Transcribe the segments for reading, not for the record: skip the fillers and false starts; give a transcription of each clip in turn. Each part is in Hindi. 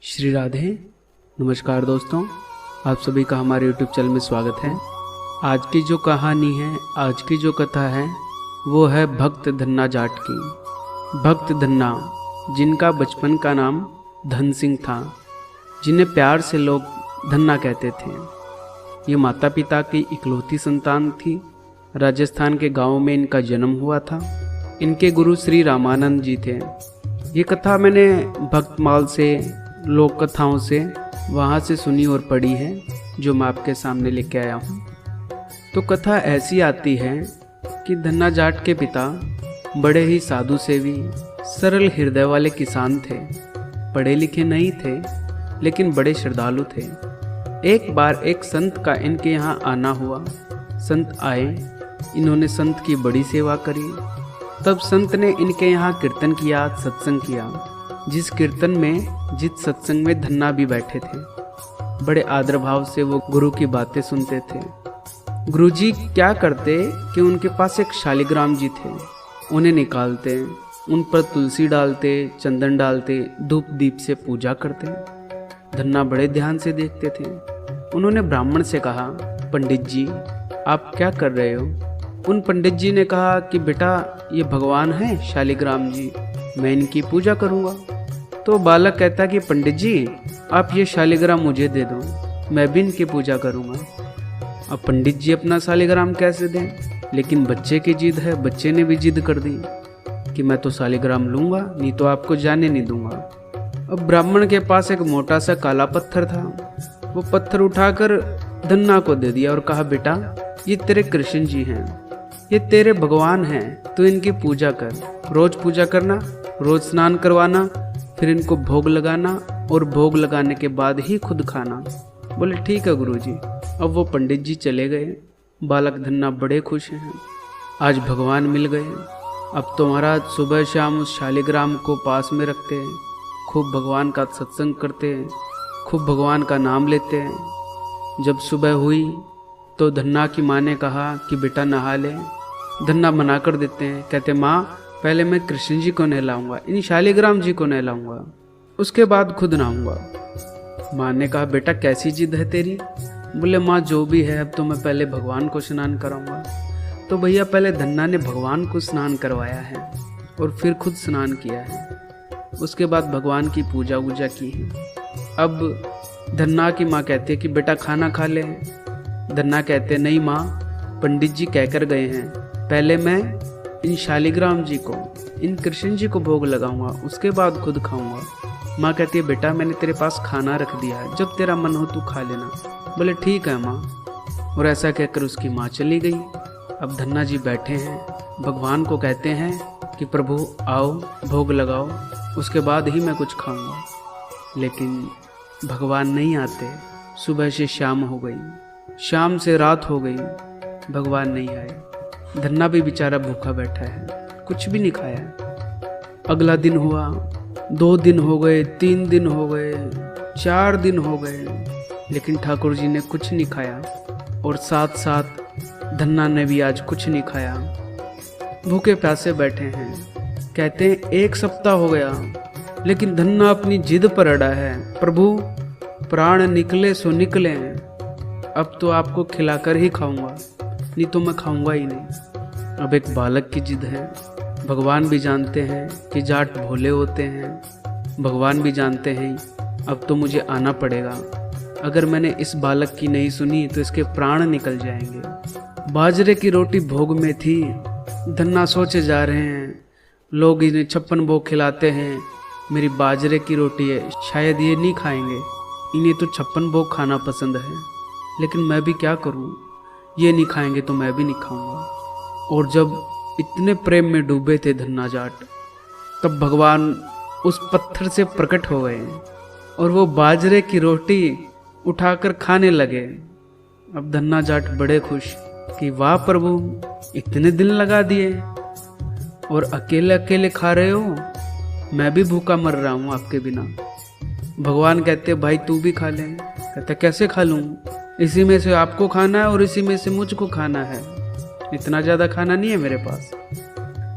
श्री राधे। नमस्कार दोस्तों, आप सभी का हमारे YouTube चैनल में स्वागत है। आज की जो कहानी है, आज की जो कथा है वो है भक्त धन्ना जाट की। भक्त धन्ना, जिनका बचपन का नाम धन सिंह था, जिन्हें प्यार से लोग धन्ना कहते थे। ये माता पिता की इकलौती संतान थी। राजस्थान के गांव में इनका जन्म हुआ था। इनके गुरु श्री रामानंद जी थे। ये कथा मैंने भक्तमाल से, लोक कथाओं से वहाँ से सुनी और पढ़ी है, जो मैं आपके सामने लेके आया हूँ। तो कथा ऐसी आती है कि धन्ना जाट के पिता बड़े ही साधु सेवी, सरल हृदय वाले किसान थे। पढ़े लिखे नहीं थे, लेकिन बड़े श्रद्धालु थे। एक बार एक संत का इनके यहाँ आना हुआ। संत आए, इन्होंने संत की बड़ी सेवा करी। तब संत ने इनके यहाँ कीर्तन किया, सत्संग किया। जिस कीर्तन में, जिस सत्संग में धन्ना भी बैठे थे। बड़े आदर भाव से वो गुरु की बातें सुनते थे। गुरुजी क्या करते कि उनके पास एक शालिग्राम जी थे। उन्हें निकालते, उन पर तुलसी डालते, चंदन डालते, धूप दीप से पूजा करते। धन्ना बड़े ध्यान से देखते थे। उन्होंने ब्राह्मण से कहा, पंडित जी आप क्या कर रहे हो? उन पंडित जी ने कहा कि बेटा ये भगवान है शालिग्राम जी, मैं इनकी पूजा करूँगा। तो बालक कहता कि पंडित जी आप ये शालिग्राम मुझे दे दो, मैं भी इनकी पूजा करूँगा। अब पंडित जी अपना शालिग्राम कैसे दें? लेकिन बच्चे की जिद है। बच्चे ने भी जिद कर दी कि मैं तो शालिग्राम लूँगा, नहीं तो आपको जाने नहीं दूंगा। अब ब्राह्मण के पास एक मोटा सा काला पत्थर था। वो पत्थर उठाकर धन्ना को दे दिया और कहा, बेटा ये तेरे कृष्ण जी हैं, ये तेरे भगवान हैं, तू इनकी पूजा कर। रोज पूजा करना, रोज स्नान करवाना, फिर इनको भोग लगाना और भोग लगाने के बाद ही खुद खाना। बोले ठीक है गुरुजी। अब वो पंडित जी चले गए। बालक धन्ना बड़े खुश हैं, आज भगवान मिल गए। अब तो महाराज सुबह शाम उस शालिग्राम को पास में रखते हैं, खूब भगवान का सत्संग करते हैं, खूब भगवान का नाम लेते हैं। जब सुबह हुई तो धन्ना की माँ ने कहा कि बेटा नहा ले। धन्ना मना कर देते हैं, कहते माँ पहले मैं कृष्ण जी को नहलाऊंगा, इन शालिग्राम जी को नहलाऊंगा, उसके बाद खुद नहाऊंगा। माँ ने कहा बेटा कैसी जिद है तेरी? बोले माँ जो भी है, अब तो मैं पहले भगवान को स्नान कराऊंगा। तो भैया पहले धन्ना ने भगवान को स्नान करवाया है और फिर खुद स्नान किया है। उसके बाद भगवान की पूजा वूजा की है। अब धन्ना की माँ कहती है कि बेटा खाना खा ले। धन्ना कहते नहीं माँ, पंडित जी कहकर गए हैं पहले मैं इन शालिग्राम जी को, इन कृष्ण जी को भोग लगाऊंगा, उसके बाद खुद खाऊंगा। माँ कहती है बेटा मैंने तेरे पास खाना रख दिया है, जब तेरा मन हो तू खा लेना। बोले ठीक है माँ। और ऐसा कहकर उसकी माँ चली गई। अब धन्ना जी बैठे हैं, भगवान को कहते हैं कि प्रभु आओ भोग लगाओ, उसके बाद ही मैं कुछ खाऊंगा। लेकिन भगवान नहीं आते। सुबह से शाम हो गई, शाम से रात हो गई, भगवान नहीं आए। धन्ना भी बेचारा भूखा बैठा है, कुछ भी नहीं खाया। अगला दिन हुआ, 2 दिन हो गए, 3 दिन हो गए, 4 दिन हो गए, लेकिन ठाकुर जी ने कुछ नहीं खाया। और साथ साथ धन्ना ने भी आज कुछ नहीं खाया। भूखे प्यासे बैठे हैं। कहते हैं 1 सप्ताह हो गया, लेकिन धन्ना अपनी जिद पर अड़ा है, प्रभु प्राण निकले सो निकले, अब तो आपको खिलाकर ही खाऊंगा, नहीं तो मैं खाऊंगा ही नहीं। अब एक बालक की जिद है। भगवान भी जानते हैं कि जाट भोले होते हैं। भगवान भी जानते हैं अब तो मुझे आना पड़ेगा। अगर मैंने इस बालक की नहीं सुनी तो इसके प्राण निकल जाएंगे। बाजरे की रोटी भोग में थी। धन्ना सोचे जा रहे हैं, लोग इन्हें 56 भोग खिलाते हैं, मेरी बाजरे की रोटी है, शायद ये नहीं खाएंगे, इन्हें तो 56 भोग खाना पसंद है, लेकिन मैं भी क्या करूं, ये नहीं खाएंगे तो मैं भी नहीं खाऊंगा। और जब इतने प्रेम में डूबे थे धन्ना जाट, तब भगवान उस पत्थर से प्रकट हो गए और वो बाजरे की रोटी उठाकर खाने लगे। अब धन्ना जाट बड़े खुश कि वाह प्रभु, इतने दिन लगा दिए और अकेले अकेले खा रहे हो, मैं भी भूखा मर रहा हूँ आपके बिना। भगवान कहते भाई तू भी खा ले। कहते कैसे खा लूँ? इसी में से आपको खाना है और इसी में से मुझको खाना है, इतना ज़्यादा खाना नहीं है मेरे पास।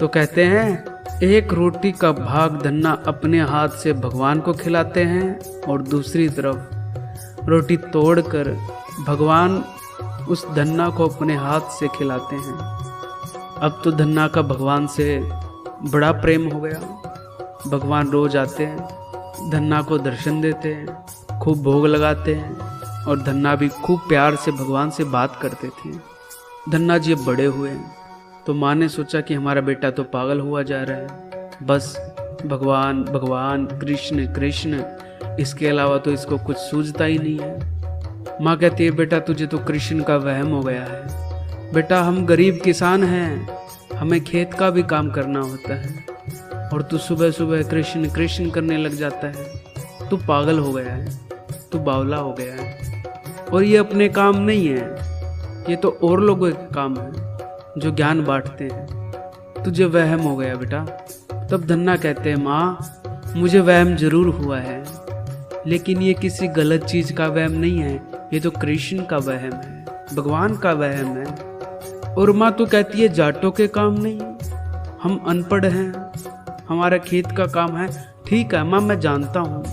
तो कहते हैं एक रोटी का भाग धन्ना अपने हाथ से भगवान को खिलाते हैं और दूसरी तरफ रोटी तोड़कर भगवान उस धन्ना को अपने हाथ से खिलाते हैं। अब तो धन्ना का भगवान से बड़ा प्रेम हो गया। भगवान रोज आते हैं, धन्ना को दर्शन देते हैं, खूब भोग लगाते हैं और धन्ना भी खूब प्यार से भगवान से बात करते थे। धन्ना जी अब बड़े हुए तो माँ ने सोचा कि हमारा बेटा तो पागल हुआ जा रहा है, बस भगवान भगवान कृष्ण कृष्ण, इसके अलावा तो इसको कुछ सूझता ही नहीं है। माँ कहती है बेटा तुझे तो कृष्ण का वहम हो गया है। बेटा हम गरीब किसान हैं, हमें खेत का भी काम करना होता है और तू सुबह सुबह कृष्ण कृष्ण करने लग जाता है। तू पागल हो गया है, तू बावला हो गया है। और ये अपने काम नहीं है, ये तो और लोगों के काम है जो ज्ञान बांटते हैं। तुझे वहम हो गया बेटा। तब धन्ना कहते हैं माँ मुझे वहम जरूर हुआ है, लेकिन ये किसी गलत चीज का वहम नहीं है, ये तो कृष्ण का वहम है, भगवान का वहम है। और माँ तो कहती है जाटों के काम नहीं, हम अनपढ़ हैं, हमारा खेत का काम है। ठीक है माँ मैं जानता हूँ,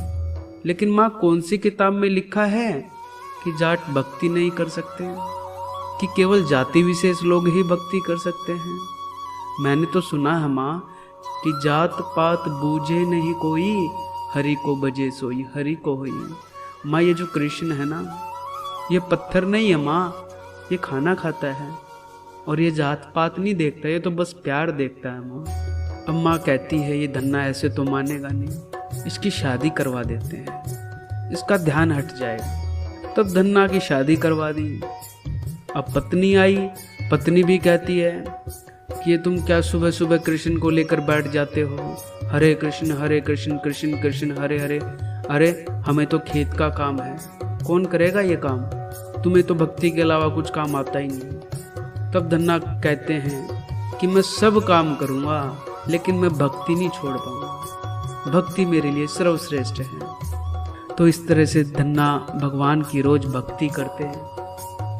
लेकिन माँ कौन सी किताब में लिखा है कि जाट भक्ति नहीं कर सकते, कि केवल जाति विशेष लोग ही भक्ति कर सकते हैं? मैंने तो सुना है माँ कि जात पात बूझे नहीं कोई, हरि को बजे सोई हरि को होई। माँ ये जो कृष्ण है ना, ये पत्थर नहीं है माँ, ये खाना खाता है और ये जात पात नहीं देखता, ये तो बस प्यार देखता है माँ। अब माँ कहती है ये धन्ना ऐसे तो मानेगा नहीं, इसकी शादी करवा देते हैं, इसका ध्यान हट जाएगा। तब धन्ना की शादी करवा दी। अब पत्नी आई, पत्नी भी कहती है कि ये तुम क्या सुबह सुबह कृष्ण को लेकर बैठ जाते हो, हरे कृष्ण कृष्ण कृष्ण हरे हरे। अरे हमें तो खेत का काम है, कौन करेगा ये काम? तुम्हें तो भक्ति के अलावा कुछ काम आता ही नहीं। तब धन्ना कहते हैं कि मैं सब काम करूँगा, लेकिन मैं भक्ति नहीं छोड़ पाऊंगा, भक्ति मेरे लिए सर्वश्रेष्ठ है। तो इस तरह से धन्ना भगवान की रोज भक्ति करते हैं,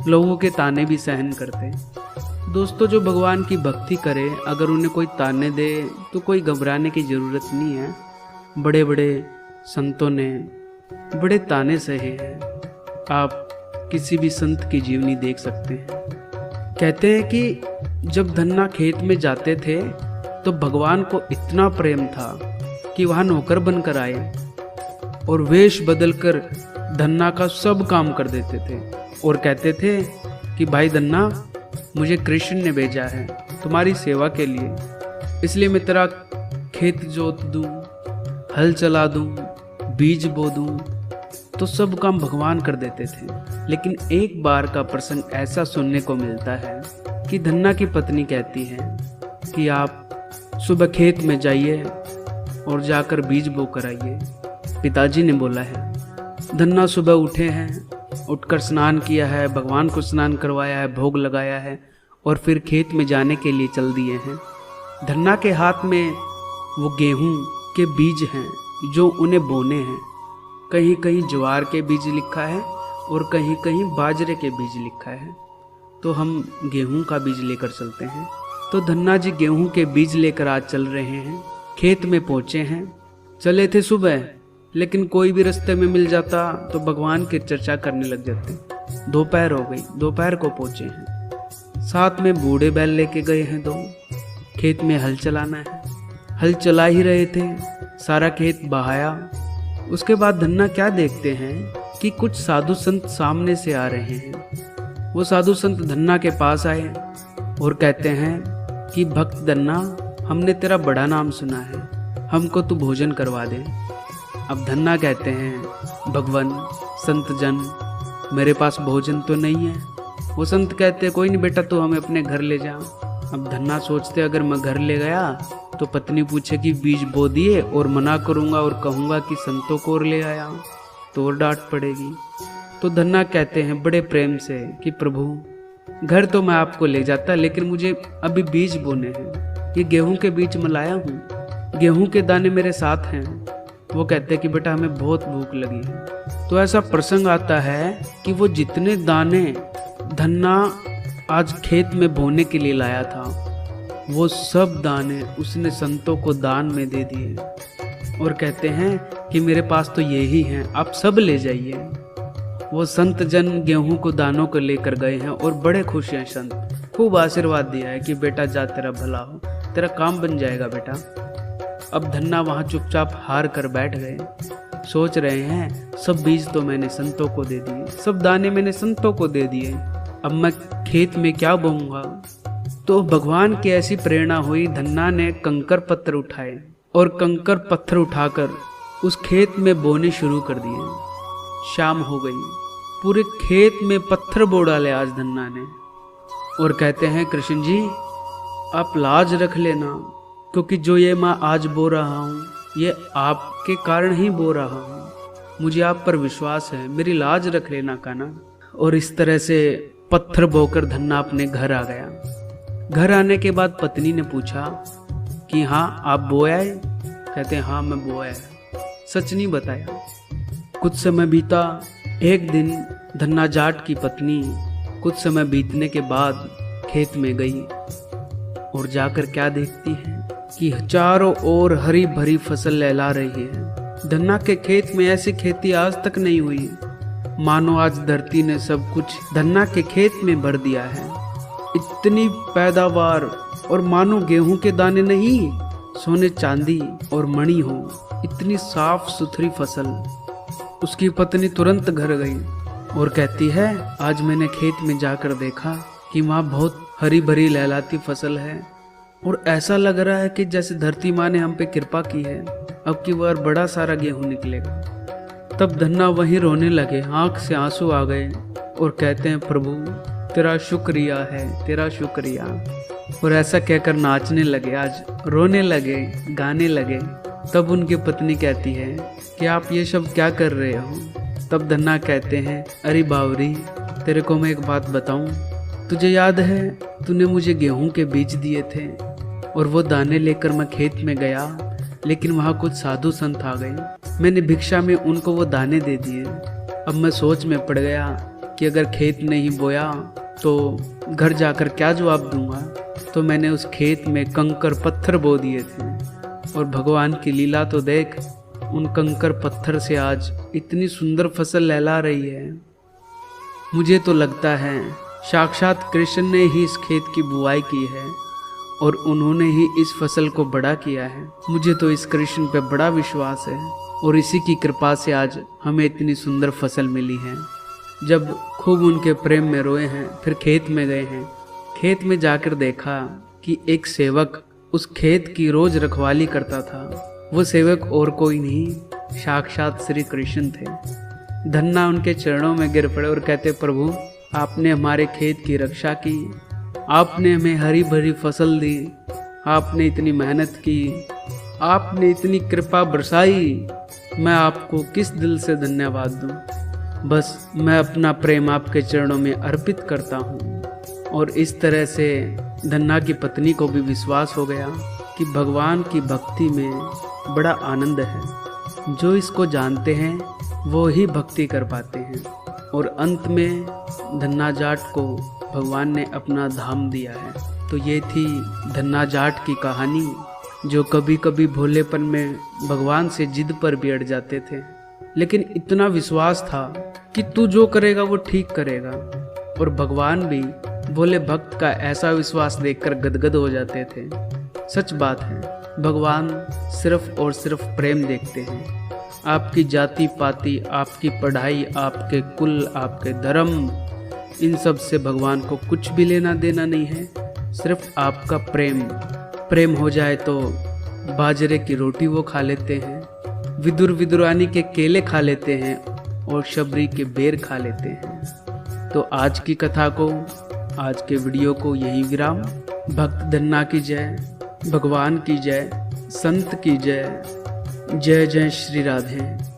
लोगों के ताने भी सहन करते हैं। दोस्तों जो भगवान की भक्ति करे, अगर उन्हें कोई ताने दे तो कोई घबराने की ज़रूरत नहीं है। बड़े बड़े संतों ने बड़े ताने सहे हैं, आप किसी भी संत की जीवनी देख सकते हैं। कहते हैं कि जब धन्ना खेत में जाते थे तो भगवान को इतना प्रेम था कि वहाँ नौकर बनकर आए और वेश बदलकर धन्ना का सब काम कर देते थे और कहते थे कि भाई धन्ना मुझे कृष्ण ने भेजा है तुम्हारी सेवा के लिए, इसलिए मैं तेरा खेत जोत दूं, हल चला दूं, बीज बो दूं। तो सब काम भगवान कर देते थे। लेकिन एक बार का प्रसंग ऐसा सुनने को मिलता है कि धन्ना की पत्नी कहती है कि आप सुबह खेत में जाइए और जाकर बीज बो कर आइए। पिताजी ने बोला है। धन्ना सुबह उठे हैं, उठकर स्नान किया है, भगवान को स्नान करवाया है, भोग लगाया है और फिर खेत में जाने के लिए चल दिए हैं। धन्ना के हाथ में वो गेहूं के बीज हैं जो उन्हें बोने हैं। कहीं कहीं ज्वार के बीज लिखा है और कहीं कहीं बाजरे के बीज लिखा है, तो हम गेहूं का बीज लेकर चलते हैं। तो धन्ना जी गेहूं के बीज लेकर आज चल रहे हैं, खेत में पहुंचे हैं। चले थे सुबह, लेकिन कोई भी रास्ते में मिल जाता तो भगवान की चर्चा करने लग जाते। दोपहर हो गई, दोपहर को पहुंचे हैं। साथ में बूढ़े बैल लेके गए हैं दो, खेत में हल चलाना है। हल चला ही रहे थे, सारा खेत बहाया। उसके बाद धन्ना क्या देखते हैं कि कुछ साधु संत सामने से आ रहे हैं। वो साधु संत धन्ना के पास आए और कहते हैं कि भक्त धन्ना, हमने तेरा बड़ा नाम सुना है, हमको तू भोजन करवा दे। अब धन्ना कहते हैं भगवान संत जन, मेरे पास भोजन तो नहीं है। वो संत कहते कोई नहीं बेटा, तू हमें अपने घर ले जा। अब धन्ना सोचते अगर मैं घर ले गया तो पत्नी पूछेगी बीज बो दिए और मना करूंगा और कहूंगा कि संतों को और ले आया, तो और डांट पड़ेगी। तो धन्ना कहते हैं बड़े प्रेम से कि प्रभु घर तो मैं आपको ले जाता, लेकिन मुझे अभी बीज बोने हैं। ये गेहूं के बीज मैं लाया हूँ, गेहूं के दाने मेरे साथ हैं। वो कहते हैं कि बेटा हमें बहुत भूख लगी है। तो ऐसा प्रसंग आता है कि वो जितने दाने धन्ना आज खेत में बोने के लिए लाया था, वो सब दाने उसने संतों को दान में दे दिए और कहते हैं कि मेरे पास तो यही हैं, आप सब ले जाइए। वो संत जन गेहूं को दानों को लेकर गए हैं और बड़े खुश हैं। संत खूब आशीर्वाद दिया है कि बेटा जा, तेरा भला हो, तेरा काम बन जाएगा बेटा। अब धन्ना वहाँ चुपचाप हार कर बैठ गए, सोच रहे हैं सब बीज तो मैंने संतों को दे दिए, सब दाने मैंने संतों को दे दिए, अब मैं खेत में क्या बोऊंगा। तो भगवान की ऐसी प्रेरणा हुई, धन्ना ने कंकर पत्थर उठाए और कंकर पत्थर उठाकर उस खेत में बोने शुरू कर दिए। शाम हो गई, पूरे खेत में पत्थर बो डाले आज धन्ना ने। और कहते हैं कृष्ण जी आप लाज रख लेना, क्योंकि जो ये मैं आज बो रहा हूँ ये आपके कारण ही बो रहा हूँ, मुझे आप पर विश्वास है, मेरी लाज रख लेना काना। और इस तरह से पत्थर बोकर धन्ना अपने घर आ गया। घर आने के बाद पत्नी ने पूछा कि हाँ आप बोया? कहते हैं हाँ मैं बोया, सच नहीं बताया। कुछ समय बीता। एक दिन धन्ना जाट की पत्नी कुछ समय बीतने के बाद खेत में गई और जाकर क्या देखती है कि चारों ओर हरी भरी फसल लहला रही है। धन्ना के खेत में ऐसी खेती आज तक नहीं हुई, मानो आज धरती ने सब कुछ धन्ना के खेत में भर दिया है। इतनी पैदावार, और मानो गेहूं के दाने नहीं, सोने चांदी और मणि हो, इतनी साफ सुथरी फसल। उसकी पत्नी तुरंत घर गई और कहती है आज मैंने खेत में जाकर देखा कि वहाँ बहुत हरी भरी लहलाती फसल है और ऐसा लग रहा है कि जैसे धरती माँ ने हम पे कृपा की है, अब की बार बड़ा सारा गेहूं निकलेगा। तब धन्ना वहीं रोने लगे, आंख से आंसू आ गए और कहते हैं प्रभु तेरा शुक्रिया है, तेरा शुक्रिया। और ऐसा कहकर नाचने लगे, आज रोने लगे, गाने लगे। तब उनकी पत्नी कहती है कि आप ये सब क्या कर रहे हो? तब धन्ना कहते हैं अरे बावरी, तेरे को मैं एक बात बताऊं, तुझे याद है तूने मुझे गेहूं के बीज दिए थे और वो दाने लेकर मैं खेत में गया, लेकिन वहाँ कुछ साधु संत आ गए, मैंने भिक्षा में उनको वो दाने दे दिए। अब मैं सोच में पड़ गया कि अगर खेत नहीं बोया तो घर जाकर क्या जवाब दूंगा, तो मैंने उस खेत में कंकर पत्थर बो दिए थे। और भगवान की लीला तो देख, उन कंकर पत्थर से आज इतनी सुंदर फसल लहला रही है। मुझे तो लगता है साक्षात कृष्ण ने ही इस खेत की बुआई की है और उन्होंने ही इस फसल को बड़ा किया है। मुझे तो इस कृष्ण पे बड़ा विश्वास है और इसी की कृपा से आज हमें इतनी सुंदर फसल मिली है। जब खूब उनके प्रेम में रोए हैं, फिर खेत में गए हैं। खेत में जाकर देखा कि एक सेवक उस खेत की रोज रखवाली करता था। वो सेवक और कोई नहीं, साक्षात श्री कृष्ण थे। धन्ना उनके चरणों में गिर पड़े और कहते प्रभु आपने हमारे खेत की रक्षा की, आपने हमें हरी भरी फसल दी, आपने इतनी मेहनत की, आपने इतनी कृपा बरसाई, मैं आपको किस दिल से धन्यवाद दूं। बस मैं अपना प्रेम आपके चरणों में अर्पित करता हूँ। और इस तरह से धन्ना की पत्नी को भी विश्वास हो गया कि भगवान की भक्ति में बड़ा आनंद है। जो इसको जानते हैं वो ही भक्ति कर पाते हैं। और अंत में धन्ना जाट को भगवान ने अपना धाम दिया है। तो ये थी धन्ना जाट की कहानी, जो कभी कभी भोलेपन में भगवान से जिद पर भी अड़ जाते थे, लेकिन इतना विश्वास था कि तू जो करेगा वो ठीक करेगा। और भगवान भी भोले भक्त का ऐसा विश्वास देखकर गदगद हो जाते थे। सच बात है, भगवान सिर्फ और सिर्फ प्रेम देखते हैं। आपकी जाति पाति, आपकी पढ़ाई, आपके कुल, आपके धर्म, इन सब से भगवान को कुछ भी लेना देना नहीं है। सिर्फ आपका प्रेम हो जाए तो बाजरे की रोटी वो खा लेते हैं, विदुर विदुरानी के केले खा लेते हैं और शबरी के बेर खा लेते हैं। तो आज की कथा को, आज के वीडियो को यही विराम। भक्त धन्ना की जय, भगवान की जय, संत की जय, जय जय श्री राधे।